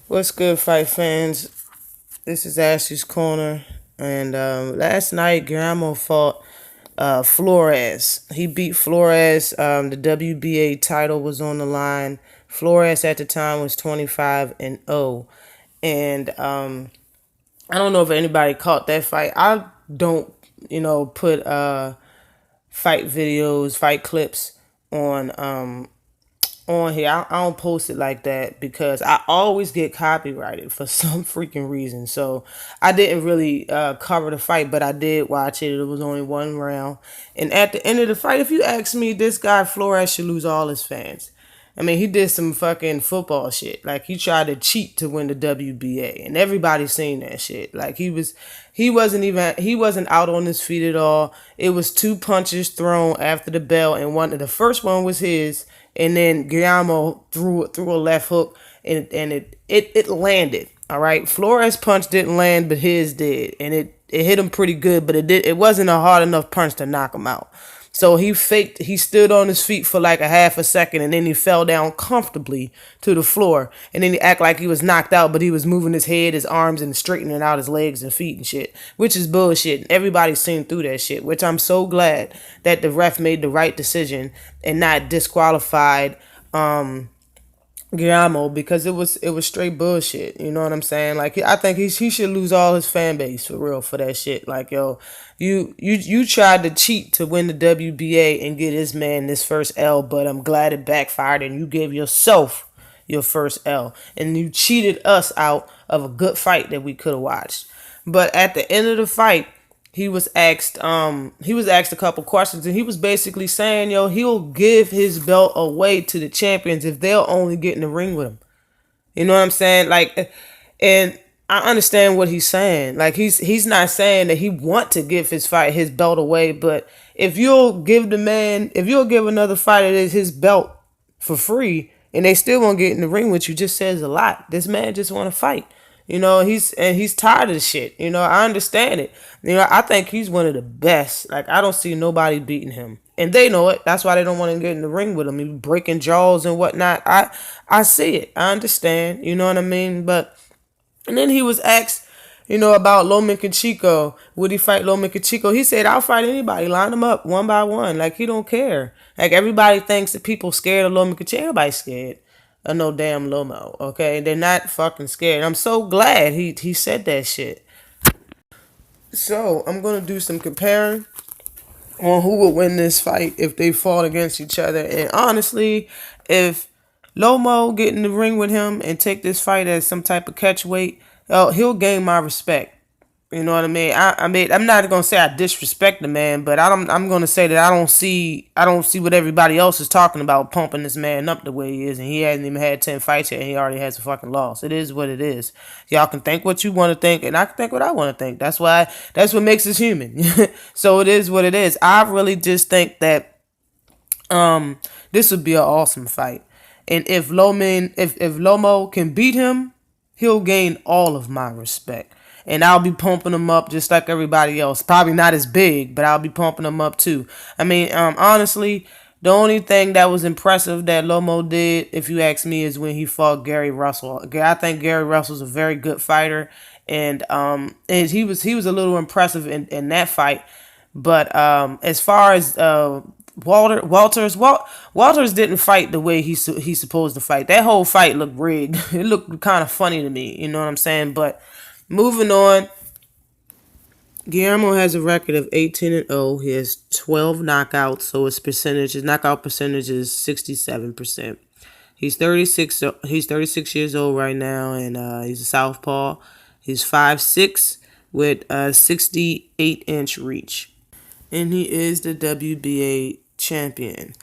What's good, fight fans? This is Ashley's Corner. And last night, Guillermo fought Flores. He beat Flores. The WBA title was on the line. Flores at the time was 25-0. And I don't know if anybody caught that fight. I don't, put fight videos, fight clips on on here. I don't post it like that because I always get copyrighted for some freaking reason. So I didn't really cover the fight, but I did watch it. It was only one round. And at the end of the fight, if you ask me, this guy Flores should lose all his fans. I mean, he did some fucking football shit. Like he tried to cheat to win the WBA, and everybody's seen that shit. Like he wasn't out on his feet at all. It was two punches thrown after the bell, and the first one was his, and then Guillermo threw a left hook, and it landed. All right, Flores' punch didn't land, but his did, and it hit him pretty good, but it wasn't a hard enough punch to knock him out. So he stood on his feet for like a half a second, and then he fell down comfortably to the floor. And then he act like he was knocked out, but he was moving his head, his arms, and straightening out his legs and feet and shit, which is bullshit. Everybody's seen through that shit, which I'm so glad that the ref made the right decision and not disqualified Guillermo, because it was straight bullshit. You know what I'm saying? Like I think he should lose all his fan base for real for that shit. Like yo, you tried to cheat to win the WBA and get this man this first L, but I'm glad it backfired and you gave yourself your first L, and you cheated us out of a good fight that we could have watched. But at the end of the fight, he was asked a couple questions, and he was basically saying, yo, he'll give his belt away to the champions if they'll only get in the ring with him. You know what I'm saying? Like, and I understand what he's saying. Like he's not saying that he want to give his belt away, but if you'll give another fighter his belt for free and they still won't get in the ring with you, just says a lot. This man just want to fight. He's tired of the shit. I understand it. I think he's one of the best. Like I don't see nobody beating him, and they know it. That's why they don't want to get in the ring with him. He breaking jaws and whatnot. I see it. I understand. You know what I mean? But and then he was asked, about Lomachenko. Would he fight Lomachenko? He said, "I'll fight anybody. Line them up one by one. Like he don't care. Like everybody thinks that people scared of Lomachenko. Everybody's scared of no damn Lomo. Okay, they're not fucking scared. I'm so glad he said that shit. So I'm gonna do some comparing on who would win this fight if they fought against each other. And honestly, if Lomo get in the ring with him and take this fight as some type of catch weight, he'll gain my respect. You know what I mean? I mean, I'm not gonna say I disrespect the man, but I'm gonna say that I don't see what everybody else is talking about, pumping this man up the way he is, and he hasn't even had 10 fights yet, and he already has a fucking loss. It is what it is. Y'all can think what you want to think, and I can think what I want to think. That's what makes us human. So it is what it is. I really just think that this would be an awesome fight, and if Lomo can beat him, he'll gain all of my respect. And I'll be pumping him up just like everybody else. Probably not as big, but I'll be pumping him up too. I mean, honestly, the only thing that was impressive that Lomo did, if you ask me, is when he fought Gary Russell. I think Gary Russell's a very good fighter, and he was a little impressive in that fight. But as far as Walters didn't fight the way he's supposed to fight. That whole fight looked rigged. It looked kind of funny to me. You know what I'm saying? But moving on, Guillermo has a record of 18-0. He has 12 knockouts, so his knockout percentage is 67%. He's 36. He's 36 years old right now, and he's a southpaw. He's 5'6" with a 68-inch reach, and he is the WBA champion.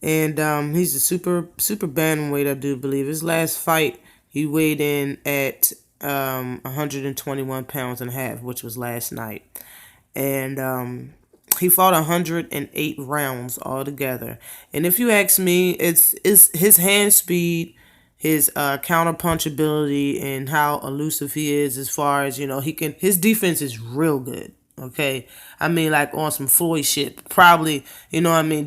And he's a super bantamweight, I do believe. His last fight, he weighed in at 121 pounds and a half, which was last night. And he fought 108 rounds altogether. And if you ask me, it's his hand speed, his counter punch ability, and how elusive he is as far as, his defense is real good. Okay, I mean, like on some Floyd shit, probably, you know what I mean,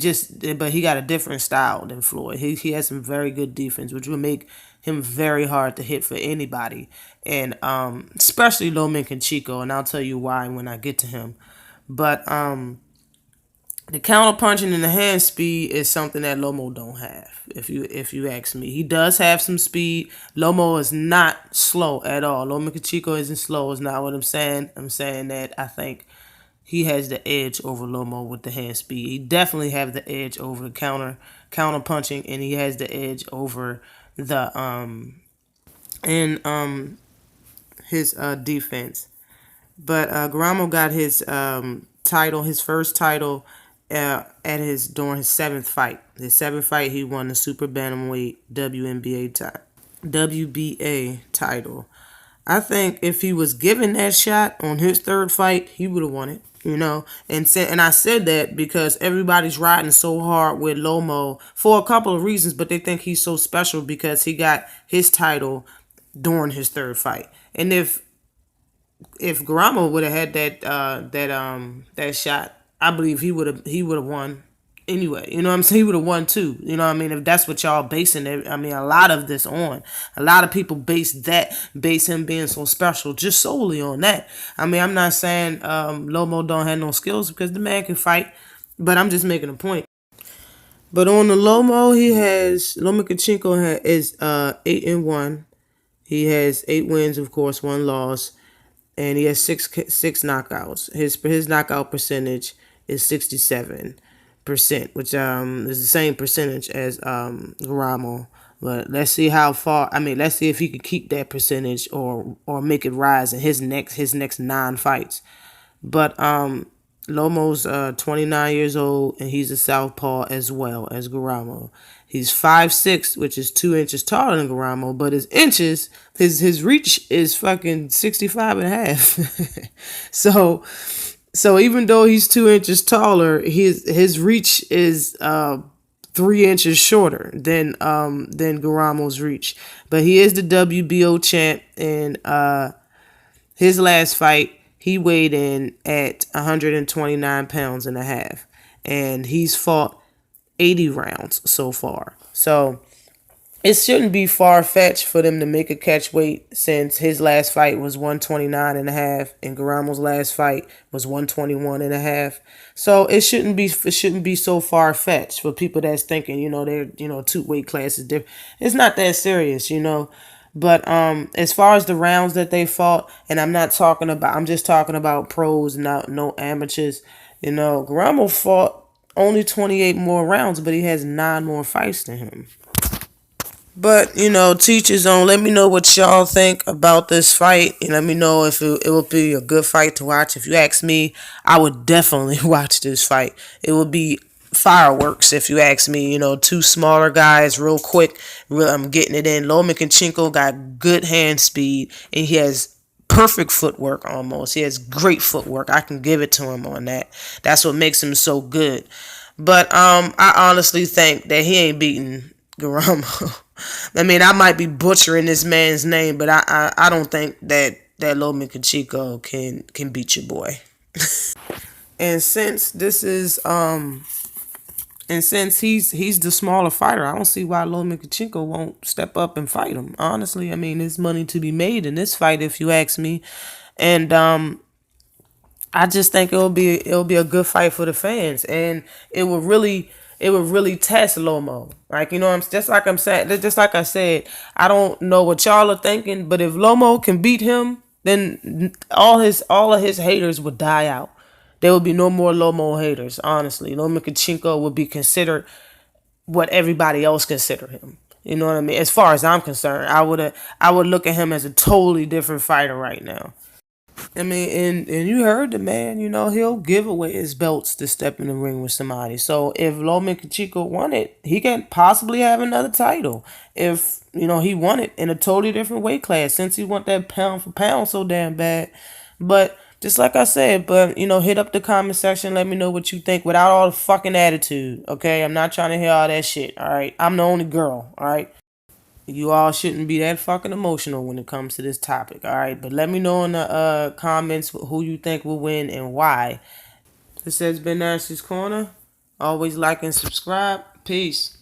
but he got a different style than Floyd. He has some very good defense, which would make him very hard to hit for anybody, and especially Lomachenko, and I'll tell you why when I get to him. But the counter punching and the hand speed is something that Lomo don't have. If you ask me, he does have some speed. Lomo is not slow at all. Lomachenko isn't slow. Is not what I'm saying. I'm saying that I think he has the edge over Lomo with the hand speed. He definitely have the edge over the counter punching, and he has the edge over the and his defense. But Guillermo got his title, his first title, at his during his seventh fight. His seventh fight, he won the super bantamweight WBA title. I think if he was given that shot on his third fight, he would have won it. And I said that because everybody's riding so hard with Lomo for a couple of reasons, but they think he's so special because he got his title during his third fight. And if Guillermo would have had that shot, I believe he would have won anyway. You know what I'm saying? He would have won too. You know what I mean? If that's what y'all basing it, I mean, a lot of this on. A lot of people base him being so special just solely on that. I mean, I'm not saying Lomo don't have no skills because the man can fight, but I'm just making a point. But on the Lomo, Lomachenko is 8-1. He has 8 wins, of course, 1 loss, and he has six knockouts. His knockout percentage is 67%, which is the same percentage as Ramo. But let's see how far. I mean, let's see if he could keep that percentage or make it rise in his next 9 fights. But Lomo's 29 years old, and he's a southpaw as well as Guillermo. He's 5'6", which is 2 inches taller than Guillermo, but his reach is fucking 65 and a half. So even though he's 2 inches taller, his reach is 3 inches shorter than Guillermo's reach. But he is the WBO champ, and his last fight, he weighed in at 129 pounds and a half. And he's fought 80 rounds so far. So it shouldn't be far-fetched for them to make a catch weight since his last fight was 129 and a half and Guillermo's last fight was 121 and a half. So it shouldn't be so far-fetched for people that's thinking, they're, 2 weight classes different. It's not that serious, But as far as the rounds that they fought, and I'm just talking about pros, not no amateurs. Guillermo fought only 28 more rounds, but he has 9 more fights than him. But, teach his own. Let me know what y'all think about this fight. And let me know if it will be a good fight to watch. If you ask me, I would definitely watch this fight. It would be fireworks if you ask me. 2 smaller guys real quick. I'm getting it in. Lomachenko got good hand speed, and he has perfect footwork almost. He has great footwork. I can give it to him on that. That's what makes him so good. But I honestly think that he ain't beating Guillermo. I mean, I might be butchering this man's name, but I don't think that Lomachenko can beat your boy. And since this is and since he's the smaller fighter, I don't see why Lomachenko won't step up and fight him. Honestly, I mean, there's money to be made in this fight, if you ask me. And I just think it'll be a good fight for the fans, and it would really test Lomo. Like, just like I said, I don't know what y'all are thinking, but if Lomo can beat him, then all of his haters would die out. There would be no more Lomo haters. Honestly, Lomachenko would be considered what everybody else consider him. You know what I mean? As far as I'm concerned, I would look at him as a totally different fighter right now. I mean, and you heard the man, he'll give away his belts to step in the ring with somebody. So if Lomachenko won it, he can possibly have another title. If, he won it in a totally different weight class, since he want that pound for pound so damn bad. But just like I said, hit up the comment section, let me know what you think without all the fucking attitude, okay? I'm not trying to hear all that shit, all right? I'm the only girl, all right? You all shouldn't be that fucking emotional when it comes to this topic, all right? But let me know in the comments who you think will win and why. This has been Nurse's Corner. Always like and subscribe. Peace.